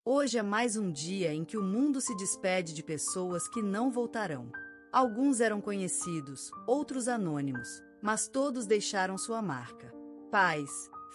Hoje é mais um dia em que o mundo se despede de pessoas que não voltarão. Alguns eram conhecidos, outros anônimos, mas todos deixaram sua marca. Pais,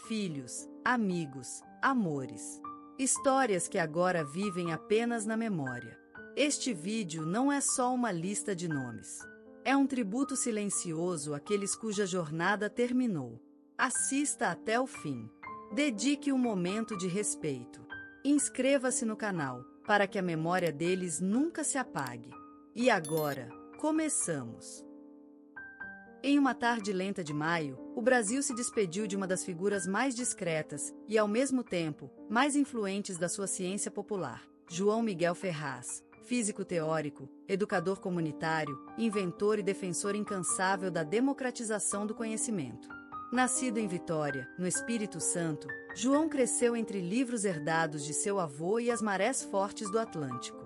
filhos, amigos, amores. Histórias que agora vivem apenas na memória. Este vídeo não é só uma lista de nomes. É um tributo silencioso àqueles cuja jornada terminou. Assista até o fim. Dedique um momento de respeito. Inscreva-se no canal, para que a memória deles nunca se apague. E agora, começamos! Em uma tarde lenta de maio, o Brasil se despediu de uma das figuras mais discretas e, ao mesmo tempo, mais influentes da sua ciência popular, João Miguel Ferraz, físico teórico, educador comunitário, inventor e defensor incansável da democratização do conhecimento. Nascido em Vitória, no Espírito Santo, João cresceu entre livros herdados de seu avô e as marés fortes do Atlântico.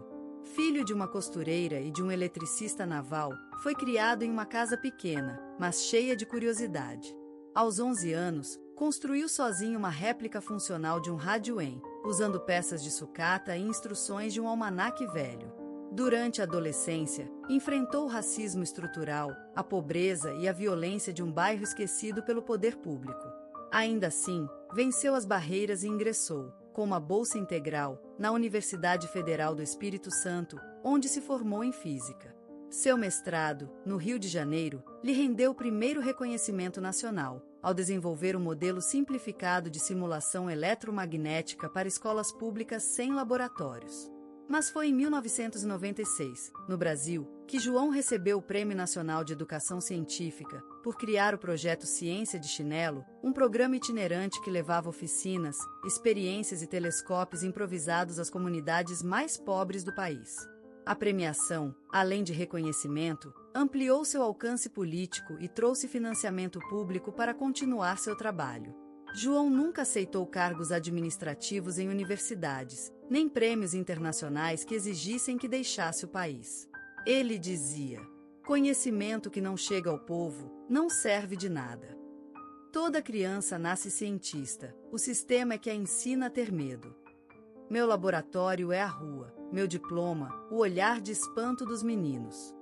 Filho de uma costureira e de um eletricista naval, foi criado em uma casa pequena, mas cheia de curiosidade. Aos 11 anos, construiu sozinho uma réplica funcional de um rádio-em, usando peças de sucata e instruções de um almanaque velho. Durante a adolescência, enfrentou o racismo estrutural, a pobreza e a violência de um bairro esquecido pelo poder público. Ainda assim, venceu as barreiras e ingressou, com uma bolsa integral, na Universidade Federal do Espírito Santo, onde se formou em física. Seu mestrado, no Rio de Janeiro, lhe rendeu o primeiro reconhecimento nacional, ao desenvolver um modelo simplificado de simulação eletromagnética para escolas públicas sem laboratórios. Mas foi em 1996, no Brasil, que João recebeu o Prêmio Nacional de Educação Científica por criar o projeto Ciência de Chinelo, um programa itinerante que levava oficinas, experiências e telescópios improvisados às comunidades mais pobres do país. A premiação, além de reconhecimento, ampliou seu alcance político e trouxe financiamento público para continuar seu trabalho. João nunca aceitou cargos administrativos em universidades, nem prêmios internacionais que exigissem que deixasse o país. Ele dizia: conhecimento que não chega ao povo não serve de nada. Toda criança nasce cientista, o sistema é que a ensina a ter medo. Meu laboratório é a rua, meu diploma, o olhar de espanto dos meninos.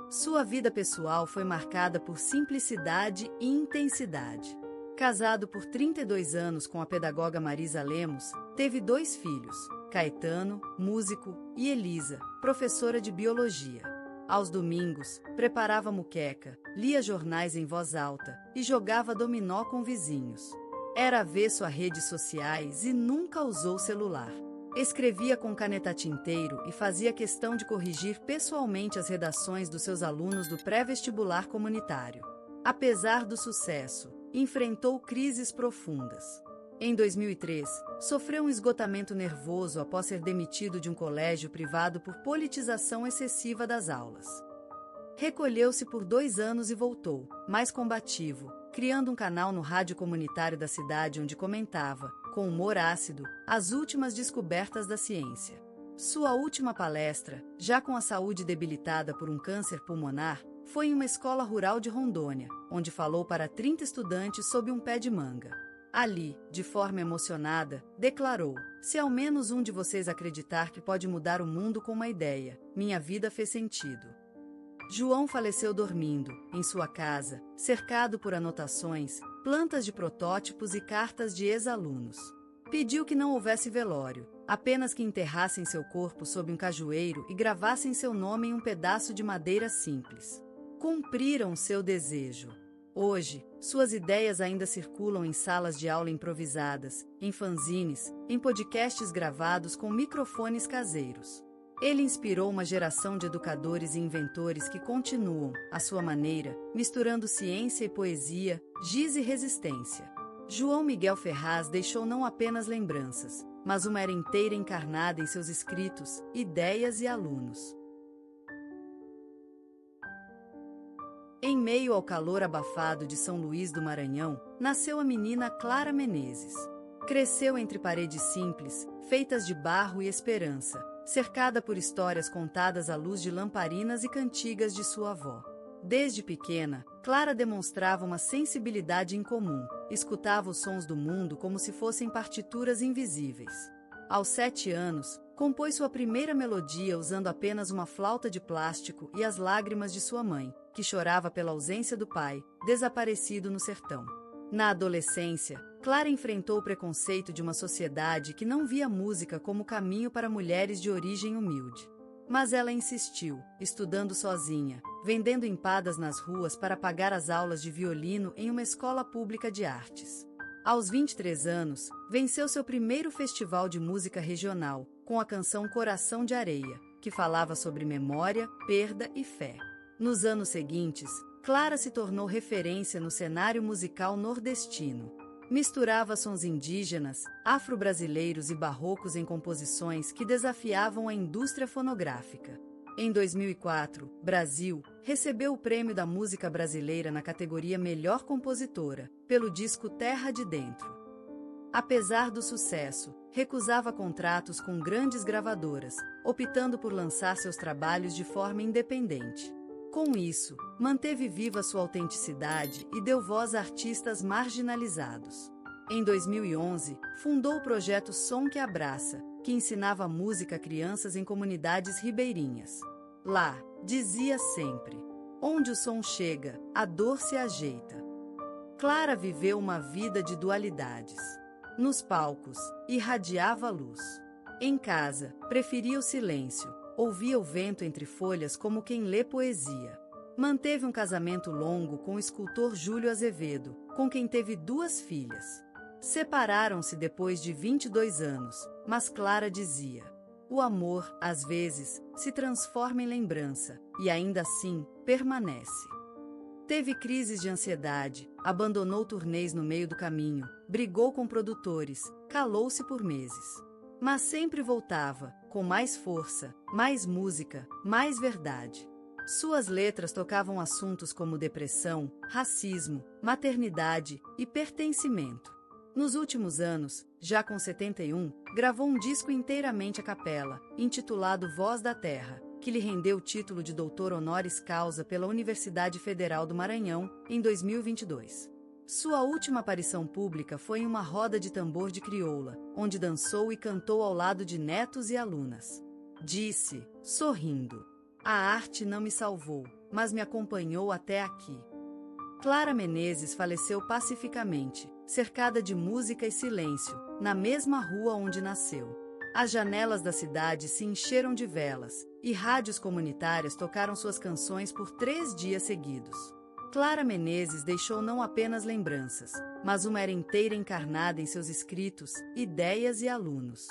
Sua vida pessoal foi marcada por simplicidade e intensidade. Casado por 32 anos com a pedagoga Marisa Lemos, teve 2 filhos, Caetano, músico, e Elisa, professora de biologia. Aos domingos, preparava muqueca, lia jornais em voz alta e jogava dominó com vizinhos. Era avesso a redes sociais e nunca usou celular. Escrevia com caneta tinteiro e fazia questão de corrigir pessoalmente as redações dos seus alunos do pré-vestibular comunitário. Apesar do sucesso, enfrentou crises profundas. Em 2003, sofreu um esgotamento nervoso após ser demitido de um colégio privado por politização excessiva das aulas. Recolheu-se por 2 anos e voltou, mais combativo, criando um canal no rádio comunitário da cidade onde comentava, com humor ácido, as últimas descobertas da ciência. Sua última palestra, já com a saúde debilitada por um câncer pulmonar, foi em uma escola rural de Rondônia, onde falou para 30 estudantes sob um pé de manga. Ali, de forma emocionada, declarou: se ao menos um de vocês acreditar que pode mudar o mundo com uma ideia, minha vida fez sentido. João faleceu dormindo, em sua casa, cercado por anotações, plantas de protótipos e cartas de ex-alunos. Pediu que não houvesse velório, apenas que enterrassem seu corpo sob um cajueiro e gravassem seu nome em um pedaço de madeira simples. Cumpriram seu desejo. Hoje, suas ideias ainda circulam em salas de aula improvisadas, em fanzines, em podcasts gravados com microfones caseiros. Ele inspirou uma geração de educadores e inventores que continuam, à sua maneira, misturando ciência e poesia, giz e resistência. João Miguel Ferraz deixou não apenas lembranças, mas uma era inteira encarnada em seus escritos, ideias e alunos. Em meio ao calor abafado de São Luís do Maranhão, nasceu a menina Clara Menezes. Cresceu entre paredes simples, feitas de barro e esperança, cercada por histórias contadas à luz de lamparinas e cantigas de sua avó. Desde pequena, Clara demonstrava uma sensibilidade incomum, escutava os sons do mundo como se fossem partituras invisíveis. Aos 7 anos, compôs sua primeira melodia usando apenas uma flauta de plástico e as lágrimas de sua mãe, que chorava pela ausência do pai, desaparecido no sertão. Na adolescência, Clara enfrentou o preconceito de uma sociedade que não via música como caminho para mulheres de origem humilde. Mas ela insistiu, estudando sozinha, vendendo empadas nas ruas para pagar as aulas de violino em uma escola pública de artes. Aos 23 anos, venceu seu primeiro festival de música regional, com a canção Coração de Areia, que falava sobre memória, perda e fé. Nos anos seguintes, Clara se tornou referência no cenário musical nordestino. Misturava sons indígenas, afro-brasileiros e barrocos em composições que desafiavam a indústria fonográfica. Em 2004, Brasil recebeu o Prêmio da Música Brasileira na categoria Melhor Compositora, pelo disco Terra de Dentro. Apesar do sucesso, recusava contratos com grandes gravadoras, optando por lançar seus trabalhos de forma independente. Com isso, manteve viva sua autenticidade e deu voz a artistas marginalizados. Em 2011, fundou o projeto Som que Abraça, que ensinava música a crianças em comunidades ribeirinhas. Lá, dizia sempre: onde o som chega, a dor se ajeita. Clara viveu uma vida de dualidades. Nos palcos, irradiava a luz. Em casa, preferia o silêncio. Ouvia o vento entre folhas como quem lê poesia. Manteve um casamento longo com o escultor Júlio Azevedo, com quem teve 2 filhas. Separaram-se depois de 22 anos, mas Clara dizia: o amor, às vezes, se transforma em lembrança, e ainda assim, permanece. Teve crises de ansiedade, abandonou turnês no meio do caminho, brigou com produtores, calou-se por meses. Mas sempre voltava, com mais força, mais música, mais verdade. Suas letras tocavam assuntos como depressão, racismo, maternidade e pertencimento. Nos últimos anos, já com 71, gravou um disco inteiramente a capela, intitulado Voz da Terra, que lhe rendeu o título de doutor honoris causa pela Universidade Federal do Maranhão, em 2022. Sua última aparição pública foi em uma roda de tambor de crioula, onde dançou e cantou ao lado de netos e alunas. Disse, sorrindo: a arte não me salvou, mas me acompanhou até aqui. Clara Menezes faleceu pacificamente, cercada de música e silêncio, na mesma rua onde nasceu. As janelas da cidade se encheram de velas, e rádios comunitárias tocaram suas canções por 3 dias seguidos. Clara Menezes deixou não apenas lembranças, mas uma era inteira encarnada em seus escritos, ideias e alunos.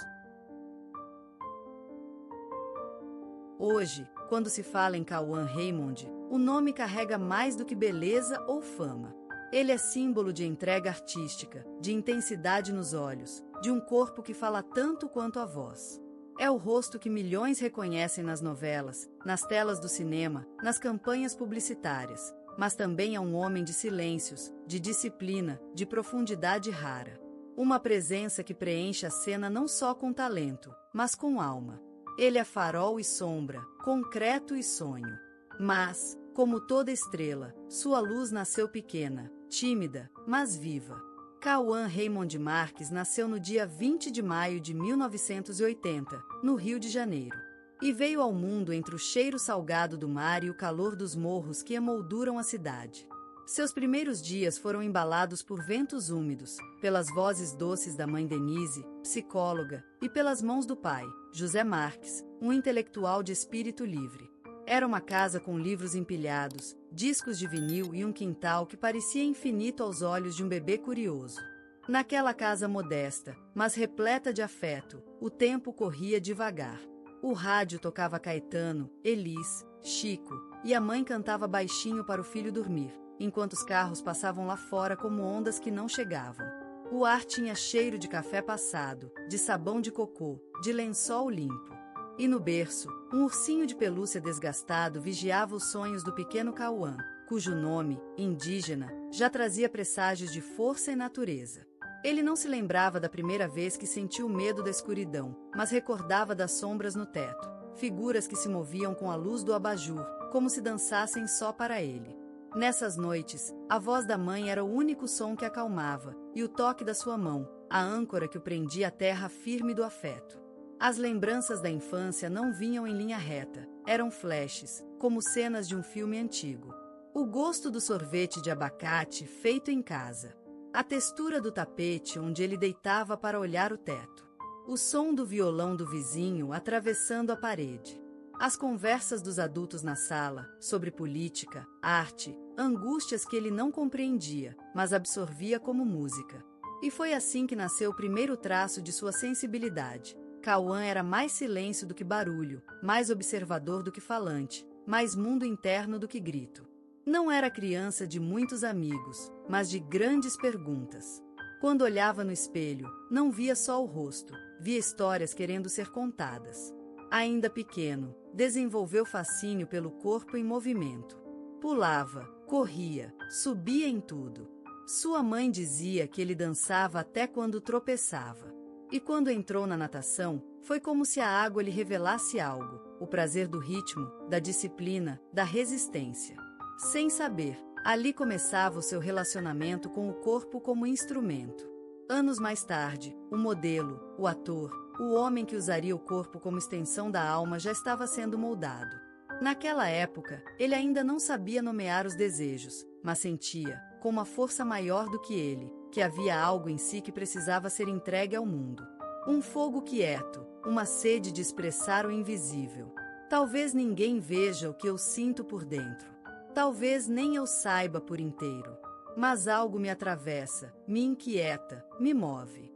Hoje, quando se fala em Cauã Raymond, o nome carrega mais do que beleza ou fama. Ele é símbolo de entrega artística, de intensidade nos olhos, de um corpo que fala tanto quanto a voz. É o rosto que milhões reconhecem nas novelas, nas telas do cinema, nas campanhas publicitárias, mas também é um homem de silêncios, de disciplina, de profundidade rara. Uma presença que preenche a cena não só com talento, mas com alma. Ele é farol e sombra, concreto e sonho. Mas, como toda estrela, sua luz nasceu pequena, tímida, mas viva. Cauã Raymond Marques nasceu no dia 20 de maio de 1980, no Rio de Janeiro. E veio ao mundo entre o cheiro salgado do mar e o calor dos morros que emolduram a cidade. Seus primeiros dias foram embalados por ventos úmidos, pelas vozes doces da mãe Denise, psicóloga, e pelas mãos do pai, José Marques, um intelectual de espírito livre. Era uma casa com livros empilhados, discos de vinil e um quintal que parecia infinito aos olhos de um bebê curioso. Naquela casa modesta, mas repleta de afeto, o tempo corria devagar. O rádio tocava Caetano, Elis, Chico, e a mãe cantava baixinho para o filho dormir, enquanto os carros passavam lá fora como ondas que não chegavam. O ar tinha cheiro de café passado, de sabão de cocô, de lençol limpo. E no berço, um ursinho de pelúcia desgastado vigiava os sonhos do pequeno Cauã, cujo nome, indígena, já trazia presságios de força e natureza. Ele não se lembrava da primeira vez que sentiu medo da escuridão, mas recordava das sombras no teto, figuras que se moviam com a luz do abajur, como se dançassem só para ele. Nessas noites, a voz da mãe era o único som que acalmava, e o toque da sua mão, a âncora que o prendia à terra firme do afeto. As lembranças da infância não vinham em linha reta, eram flashes, como cenas de um filme antigo. O gosto do sorvete de abacate feito em casa. A textura do tapete onde ele deitava para olhar o teto. O som do violão do vizinho atravessando a parede. As conversas dos adultos na sala, sobre política, arte, angústias que ele não compreendia, mas absorvia como música. E foi assim que nasceu o primeiro traço de sua sensibilidade. Cauã era mais silêncio do que barulho, mais observador do que falante, mais mundo interno do que grito. Não era criança de muitos amigos, mas de grandes perguntas. Quando olhava no espelho, não via só o rosto, via histórias querendo ser contadas. Ainda pequeno, desenvolveu fascínio pelo corpo em movimento. Pulava, corria, subia em tudo. Sua mãe dizia que ele dançava até quando tropeçava. E quando entrou na natação, foi como se a água lhe revelasse algo, o prazer do ritmo, da disciplina, da resistência. Sem saber, ali começava o seu relacionamento com o corpo como instrumento. Anos mais tarde, o modelo, o ator, o homem que usaria o corpo como extensão da alma já estava sendo moldado. Naquela época, ele ainda não sabia nomear os desejos, mas sentia, com uma força maior do que ele, que havia algo em si que precisava ser entregue ao mundo. Um fogo quieto, uma sede de expressar o invisível. Talvez ninguém veja o que eu sinto por dentro. Talvez nem eu saiba por inteiro. Mas algo me atravessa, me inquieta, me move.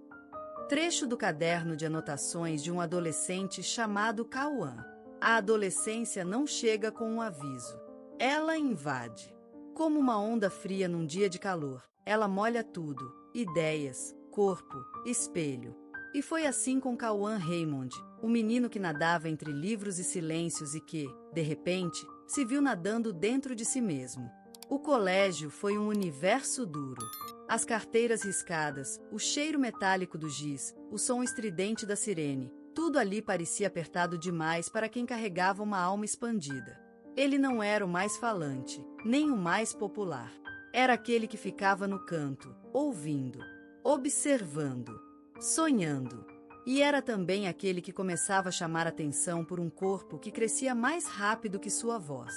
Trecho do caderno de anotações de um adolescente chamado Cauã. A adolescência não chega com um aviso. Ela invade. Como uma onda fria num dia de calor, ela molha tudo, ideias, corpo, espelho. E foi assim com Cauã Raymond, o menino que nadava entre livros e silêncios e que, de repente, se viu nadando dentro de si mesmo. O colégio foi um universo duro. As carteiras riscadas, o cheiro metálico do giz, o som estridente da sirene, tudo ali parecia apertado demais para quem carregava uma alma expandida. Ele não era o mais falante, nem o mais popular. Era aquele que ficava no canto, ouvindo, observando, sonhando. E era também aquele que começava a chamar atenção por um corpo que crescia mais rápido que sua voz.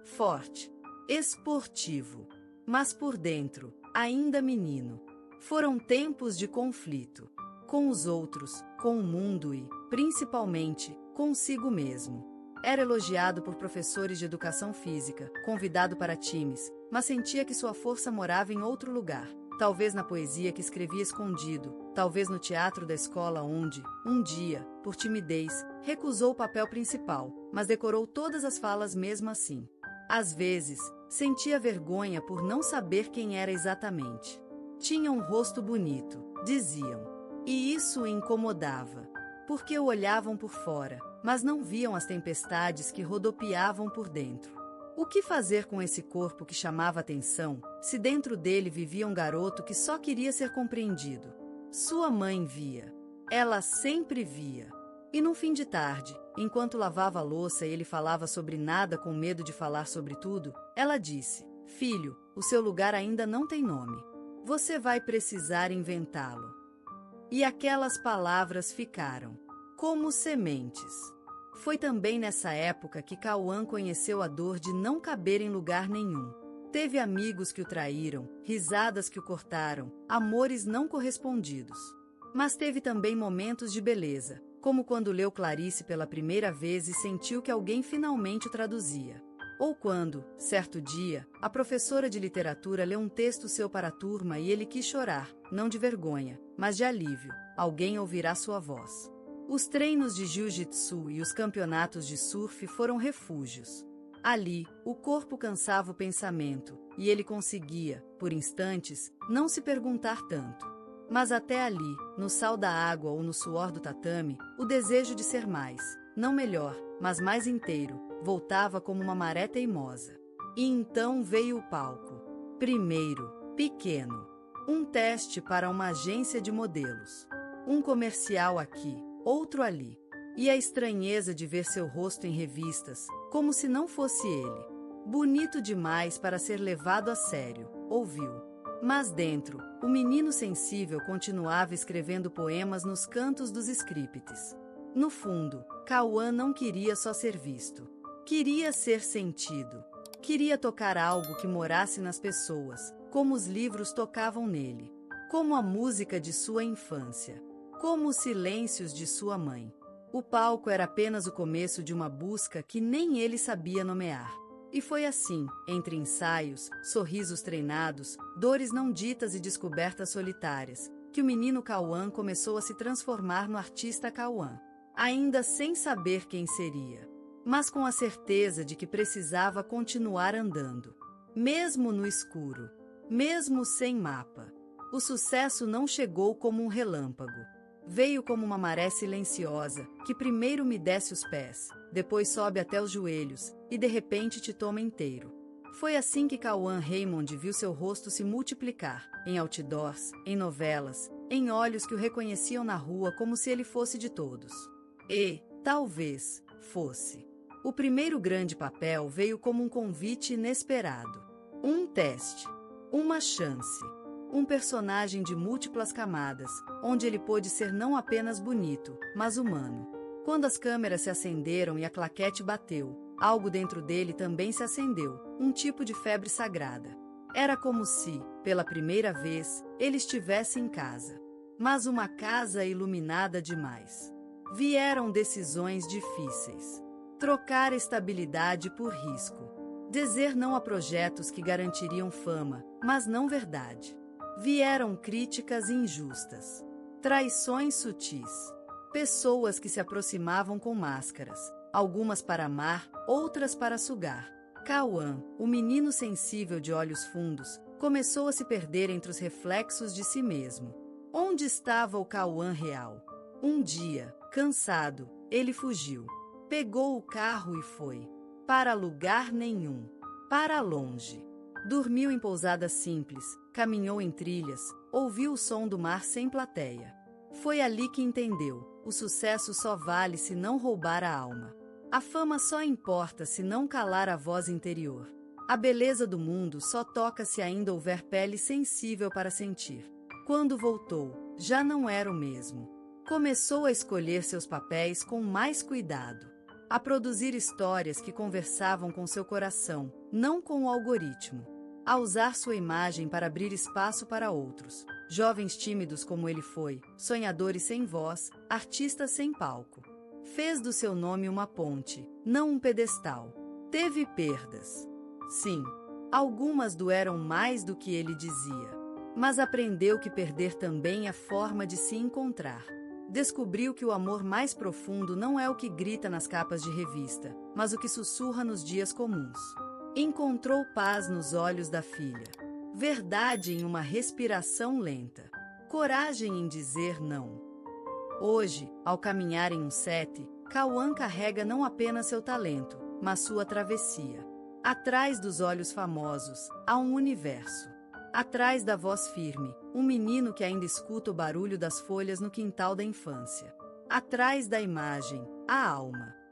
Forte, esportivo, mas por dentro, ainda menino. Foram tempos de conflito. Com os outros, com o mundo e, principalmente, consigo mesmo. Era elogiado por professores de educação física, convidado para times, mas sentia que sua força morava em outro lugar. Talvez na poesia que escrevia escondido, talvez no teatro da escola onde, um dia, por timidez, recusou o papel principal, mas decorou todas as falas mesmo assim. Às vezes, sentia vergonha por não saber quem era exatamente. Tinha um rosto bonito, diziam. E isso o incomodava, porque o olhavam por fora, mas não viam as tempestades que rodopiavam por dentro. O que fazer com esse corpo que chamava atenção, se dentro dele vivia um garoto que só queria ser compreendido? Sua mãe via. Ela sempre via. E no fim de tarde, enquanto lavava a louça e ele falava sobre nada com medo de falar sobre tudo, ela disse: "Filho, o seu lugar ainda não tem nome. Você vai precisar inventá-lo." E aquelas palavras ficaram como sementes. Foi também nessa época que Cauã conheceu a dor de não caber em lugar nenhum. Teve amigos que o traíram, risadas que o cortaram, amores não correspondidos. Mas teve também momentos de beleza, como quando leu Clarice pela primeira vez e sentiu que alguém finalmente o traduzia. Ou quando, certo dia, a professora de literatura leu um texto seu para a turma e ele quis chorar, não de vergonha, mas de alívio. Alguém ouvirá sua voz. Os treinos de jiu-jitsu e os campeonatos de surf foram refúgios. Ali, o corpo cansava o pensamento, e ele conseguia, por instantes, não se perguntar tanto. Mas até ali, no sal da água ou no suor do tatame, o desejo de ser mais, não melhor, mas mais inteiro, voltava como uma maré teimosa. E então veio o palco. Primeiro, pequeno. Um teste para uma agência de modelos. Um comercial aqui, outro ali. E a estranheza de ver seu rosto em revistas, como se não fosse ele. Bonito demais para ser levado a sério, ouviu. Mas dentro, o menino sensível continuava escrevendo poemas nos cantos dos scripts. No fundo, Cauã não queria só ser visto. Queria ser sentido. Queria tocar algo que morasse nas pessoas, como os livros tocavam nele. Como a música de sua infância. Como os silêncios de sua mãe. O palco era apenas o começo de uma busca que nem ele sabia nomear. E foi assim, entre ensaios, sorrisos treinados, dores não ditas e descobertas solitárias, que o menino Cauã começou a se transformar no artista Cauã. Ainda sem saber quem seria, mas com a certeza de que precisava continuar andando. Mesmo no escuro, mesmo sem mapa. O sucesso não chegou como um relâmpago. Veio como uma maré silenciosa, que primeiro me desce os pés, depois sobe até os joelhos, e de repente te toma inteiro. Foi assim que Cauã Raymond viu seu rosto se multiplicar, em outdoors, em novelas, em olhos que o reconheciam na rua como se ele fosse de todos. E, talvez, fosse. O primeiro grande papel veio como um convite inesperado. Um teste. Uma chance. Um personagem de múltiplas camadas, onde ele pôde ser não apenas bonito, mas humano. Quando as câmeras se acenderam e a claquete bateu, algo dentro dele também se acendeu, um tipo de febre sagrada. Era como se, pela primeira vez, ele estivesse em casa. Mas uma casa iluminada demais. Vieram decisões difíceis. Trocar estabilidade por risco. Dizer não a projetos que garantiriam fama, mas não verdade. Vieram críticas injustas. Traições sutis. Pessoas que se aproximavam com máscaras, algumas para amar, outras para sugar. Cauã, o menino sensível de olhos fundos, começou a se perder entre os reflexos de si mesmo. Onde estava o Cauã real? Um dia, cansado, ele fugiu. Pegou o carro e foi. Para lugar nenhum. Para longe. Dormiu em pousada simples, caminhou em trilhas, ouviu o som do mar sem plateia. Foi ali que entendeu, o sucesso só vale se não roubar a alma. A fama só importa se não calar a voz interior. A beleza do mundo só toca se ainda houver pele sensível para sentir. Quando voltou, já não era o mesmo. Começou a escolher seus papéis com mais cuidado. A produzir histórias que conversavam com seu coração, não com o algoritmo. A usar sua imagem para abrir espaço para outros. Jovens tímidos como ele foi, sonhadores sem voz, artistas sem palco. Fez do seu nome uma ponte, não um pedestal. Teve perdas. Sim, algumas doeram mais do que ele dizia. Mas aprendeu que perder também é forma de se encontrar. Descobriu que o amor mais profundo não é o que grita nas capas de revista, mas o que sussurra nos dias comuns. Encontrou paz nos olhos da filha. Verdade em uma respiração lenta. Coragem em dizer não. Hoje, ao caminhar em um set, Cauã carrega não apenas seu talento, mas sua travessia. Atrás dos olhos famosos, há um universo. Atrás da voz firme, um menino que ainda escuta o barulho das folhas no quintal da infância. Atrás da imagem, a alma.